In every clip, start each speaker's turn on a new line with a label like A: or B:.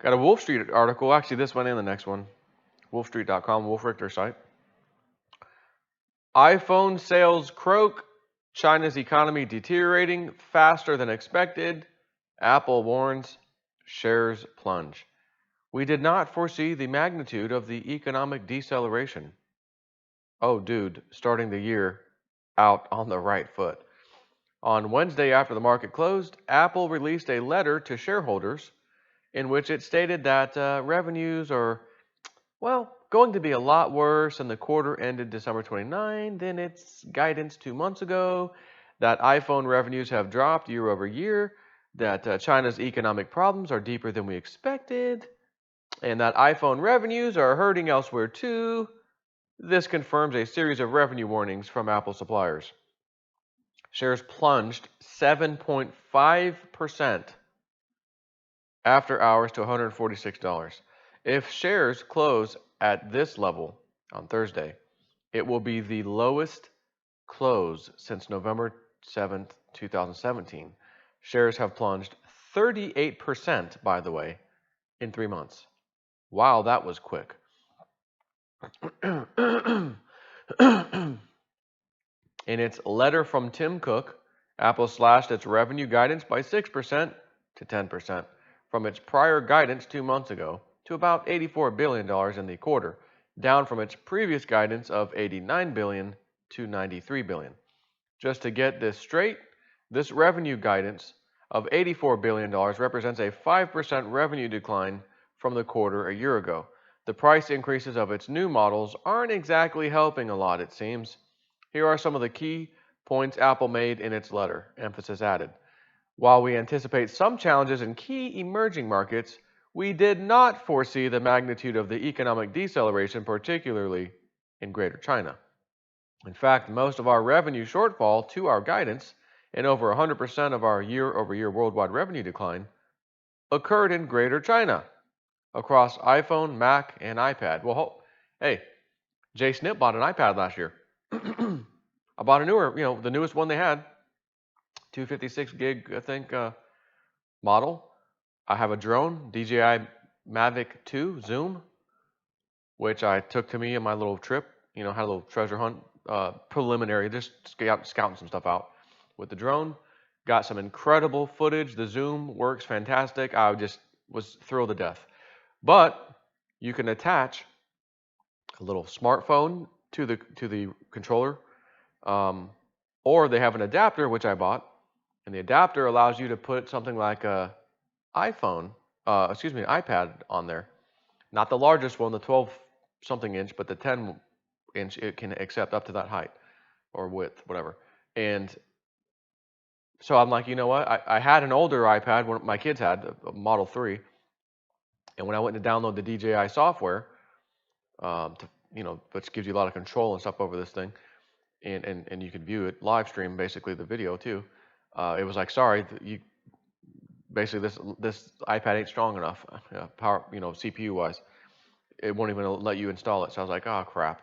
A: Got a Wolf Street article. Actually, this one and the next one. Wolfstreet.com, Wolf Richter site. iPhone sales croak. China's economy deteriorating faster than expected. Apple warns. Shares plunge. We did not foresee the magnitude of the economic deceleration. Oh, dude, starting the year out on the right foot. On Wednesday, after the market closed, Apple released a letter to shareholders in which it stated that revenues are, well, going to be a lot worse, and the quarter ended December 29 than its guidance 2 months ago, that iPhone revenues have dropped year over year, that China's economic problems are deeper than we expected, and that iPhone revenues are hurting elsewhere too. This confirms a series of revenue warnings from Apple suppliers. Shares plunged 7.5% after hours to $146. If shares close at this level on Thursday, it will be the lowest close since November 7th, 2017. Shares have plunged 38%, by the way, in 3 months. Wow, that was quick. In its letter from Tim Cook, Apple slashed its revenue guidance by 6% to 10% from its prior guidance 2 months ago to about $84 billion in the quarter, down from its previous guidance of $89 billion to $93 billion. Just to get this straight, this revenue guidance of $84 billion represents a 5% revenue decline from the quarter a year ago. The price increases of its new models aren't exactly helping a lot, it seems. Here are some of the key points Apple made in its letter, emphasis added. While we anticipate some challenges in key emerging markets, we did not foresee the magnitude of the economic deceleration, particularly in Greater China. In fact, most of our revenue shortfall to our guidance and over 100% of our year-over-year worldwide revenue decline occurred in Greater China across iPhone, Mac, and iPad. Well, hey, Jay Snip bought an iPad last year. I bought a newer, the newest one they had, 256 gig, I think, model. I have a drone, DJI Mavic 2 Zoom, which I took to me in my little trip. Had a little treasure hunt, preliminary, just scouting some stuff out with the drone. Got some incredible footage. The Zoom works fantastic. I just was thrilled to death. But you can attach a little smartphone to the controller, or they have an adapter, which I bought, and the adapter allows you to put something like a iPad on there. Not the largest one, the 12-something inch, but the 10-inch, it can accept up to that height or width, whatever. And so I'm like, you know what? I had an older iPad, one my kids had, a Model 3, and when I went to download the DJI software, which gives you a lot of control and stuff over this thing, and you could view it live stream, basically the video too. It was like, sorry, basically this iPad ain't strong enough, power, CPU wise. It won't even let you install it. So I was like, oh crap.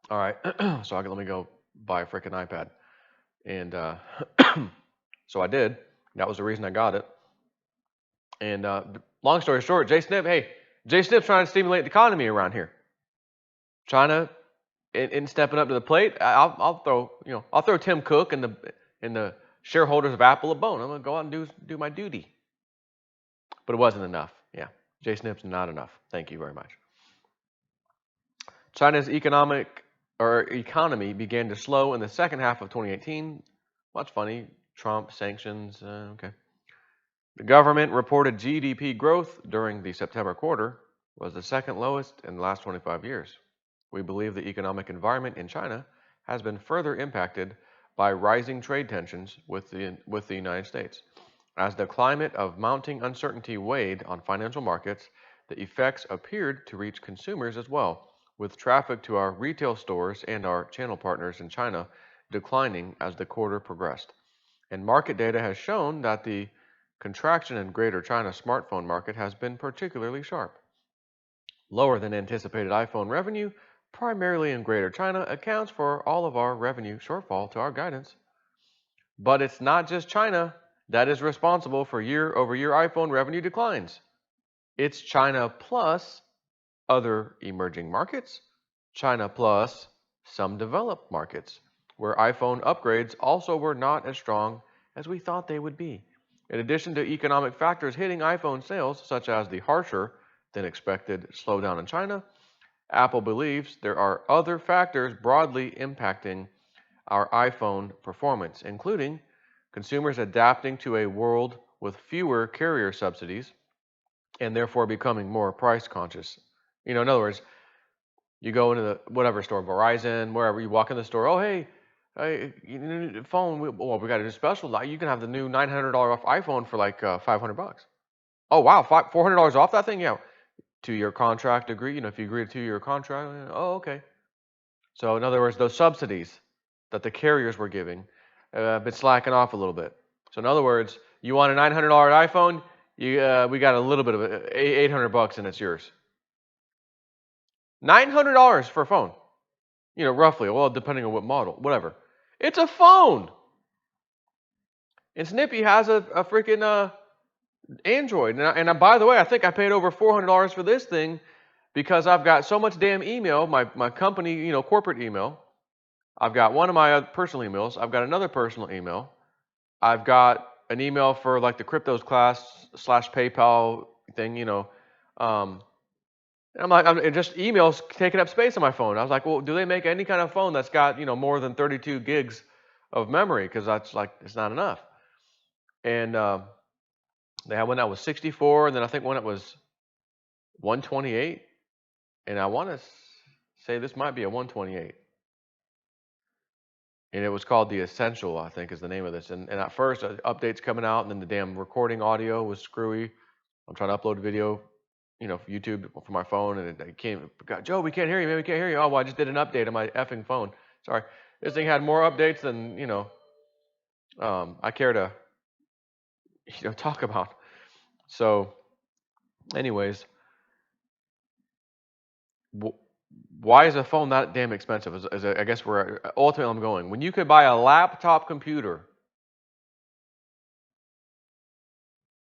A: All right, so let me go buy a freaking iPad, and so I did. That was the reason I got it. And long story short, Jay Snip's trying to stimulate the economy around here. China, in stepping up to the plate, I'll throw Tim Cook and the shareholders of Apple a bone. I'm gonna go out and do my duty. But it wasn't enough. Yeah, Jay Snip's not enough. Thank you very much. China's economy began to slow in the second half of 2018. What's funny? Trump sanctions. Okay. The government reported GDP growth during the September quarter was the second lowest in the last 25 years. We believe the economic environment in China has been further impacted by rising trade tensions with the United States. As the climate of mounting uncertainty weighed on financial markets, the effects appeared to reach consumers as well, with traffic to our retail stores and our channel partners in China declining as the quarter progressed. And market data has shown that the contraction in Greater China smartphone market has been particularly sharp. Lower than anticipated iPhone revenue, primarily in Greater China, accounts for all of our revenue shortfall to our guidance. But it's not just China that is responsible for year-over-year iPhone revenue declines. It's China plus other emerging markets, China plus some developed markets, where iPhone upgrades also were not as strong as we thought they would be. In addition to economic factors hitting iPhone sales, such as the harsher than expected slowdown in China, Apple believes there are other factors broadly impacting our iPhone performance, including consumers adapting to a world with fewer carrier subsidies and therefore becoming more price conscious. In other words, you go into the whatever store, Verizon, wherever you walk in the store. Oh, hey, you need a phone. Well, we got a new special. You can have the new $900 off iPhone for like $500. Oh wow, $400 off that thing? Yeah, 2-year contract agree. If you agree to 2-year contract, oh okay. So in other words, those subsidies that the carriers were giving have been slacking off a little bit. So in other words, you want a $900 iPhone, we got a little bit of it, $800 and it's yours. $900 for a phone. Roughly. Well, depending on what model, whatever. It's a phone. And Snippy has a freaking Android. And by the way, I think I paid over $400 for this thing because I've got so much damn email, my company, corporate email. I've got one of my personal emails. I've got another personal email. I've got an email for like the cryptos class / PayPal thing, Um, and I'm like, just emails taking up space on my phone. I was like, well, do they make any kind of phone that's got, more than 32 gigs of memory? Because that's like, it's not enough. And they had one that was 64, and then I think one that was 128. And I want to say this might be a 128. And it was called the Essential, I think is the name of this. And at first, updates coming out, and then the damn recording audio was screwy. I'm trying to upload video, for YouTube from my phone, and it came. Joe, we can't hear you, man. We can't hear you. Oh, well, I just did an update on my effing phone. Sorry. This thing had more updates than I care to talk about. So, anyways, why is a phone that damn expensive? I guess where ultimately I'm going. When you could buy a laptop computer,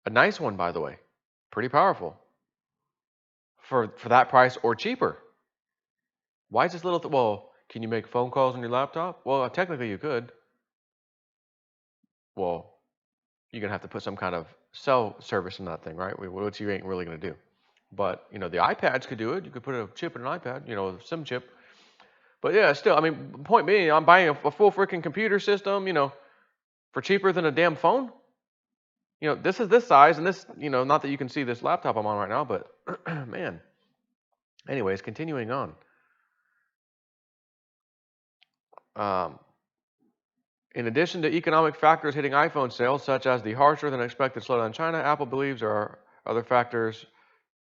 A: a nice one, by the way, pretty powerful, for that price or cheaper. Why is this little? Well, can you make phone calls on your laptop? Well, technically you could. Well, you're gonna have to put some kind of cell service in that thing, right? Which you ain't really gonna do. But the iPads could do it. You could put a chip in an iPad, a SIM chip. But yeah, still, I mean, point being, I'm buying a full freaking computer system, for cheaper than a damn phone. This is this size, and this, not that you can see this laptop I'm on right now, but man. Anyways, continuing on. In addition to economic factors hitting iPhone sales, such as the harsher than expected slowdown in China, Apple believes there are other factors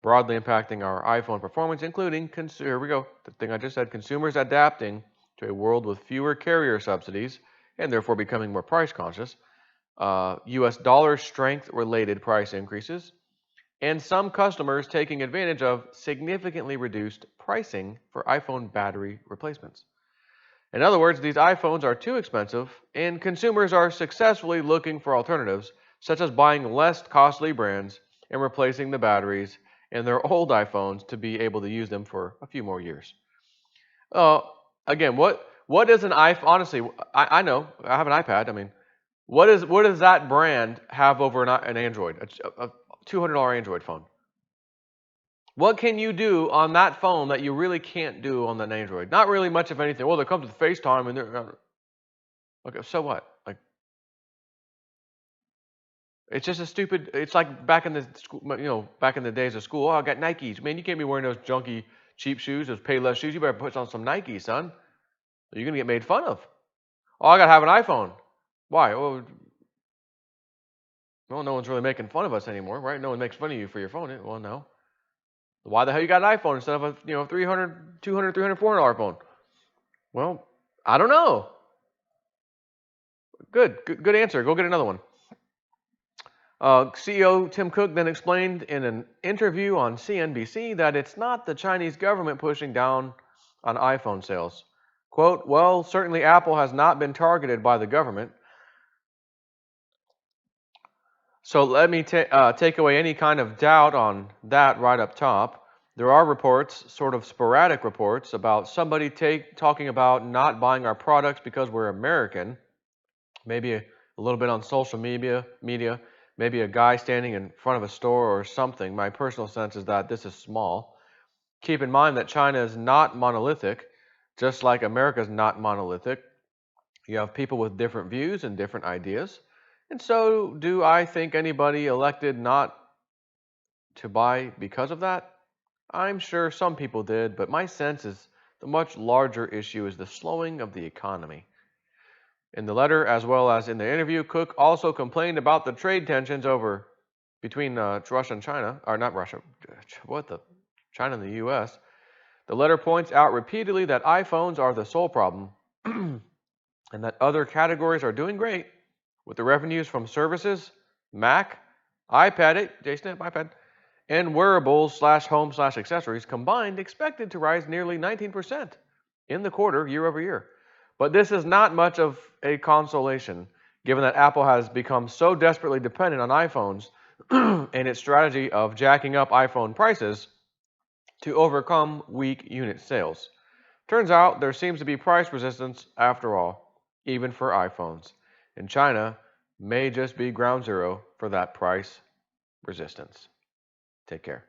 A: broadly impacting our iPhone performance, including, here we go, the thing I just said, consumers adapting to a world with fewer carrier subsidies and therefore becoming more price conscious, US dollar strength related price increases, and some customers taking advantage of significantly reduced pricing for iPhone battery replacements. In other words, these iPhones are too expensive, and consumers are successfully looking for alternatives, such as buying less costly brands and replacing the batteries in their old iPhones to be able to use them for a few more years. Again, what is an iPhone? Honestly, I know I have an iPad. I mean, what does that brand have over an Android, a $200 Android phone? What can you do on that phone that you really can't do on an Android? Not really much of anything. Well, it comes with FaceTime, and okay, so what? Like, it's just a stupid. It's like back in the school, back in the days of school. Oh, I got Nikes. Man, you can't be wearing those junky, cheap shoes, those Payless shoes. You better put on some Nikes, son. Or you're gonna get made fun of. Oh, I gotta have an iPhone. Why? Oh, well, no one's really making fun of us anymore, right? No one makes fun of you for your phone. Well, no. Why the hell you got an iPhone instead of a $300, $200, $300, $400 phone? Well, I don't know. Good answer. Go get another one. CEO Tim Cook then explained in an interview on CNBC that it's not the Chinese government pushing down on iPhone sales. Quote, well, certainly Apple has not been targeted by the government. So let me take away any kind of doubt on that right up top. There are reports, sort of sporadic reports, about somebody talking about not buying our products because we're American. Maybe a little bit on social media, maybe a guy standing in front of a store or something. My personal sense is that this is small. Keep in mind that China is not monolithic, just like America is not monolithic. You have people with different views and different ideas. And so, do I think anybody elected not to buy because of that? I'm sure some people did, but my sense is the much larger issue is the slowing of the economy. In the letter, as well as in the interview, Cook also complained about the trade tensions between Russia and China, or not Russia, China and the U.S. The letter points out repeatedly that iPhones are the sole problem, and that other categories are doing great, with the revenues from services, Mac, iPad, JSnap iPad, and wearables/home/accessories combined expected to rise nearly 19% in the quarter year over year. But this is not much of a consolation, given that Apple has become so desperately dependent on iPhones and its strategy of jacking up iPhone prices to overcome weak unit sales. Turns out there seems to be price resistance after all, even for iPhones. And China may just be ground zero for that price resistance. Take care.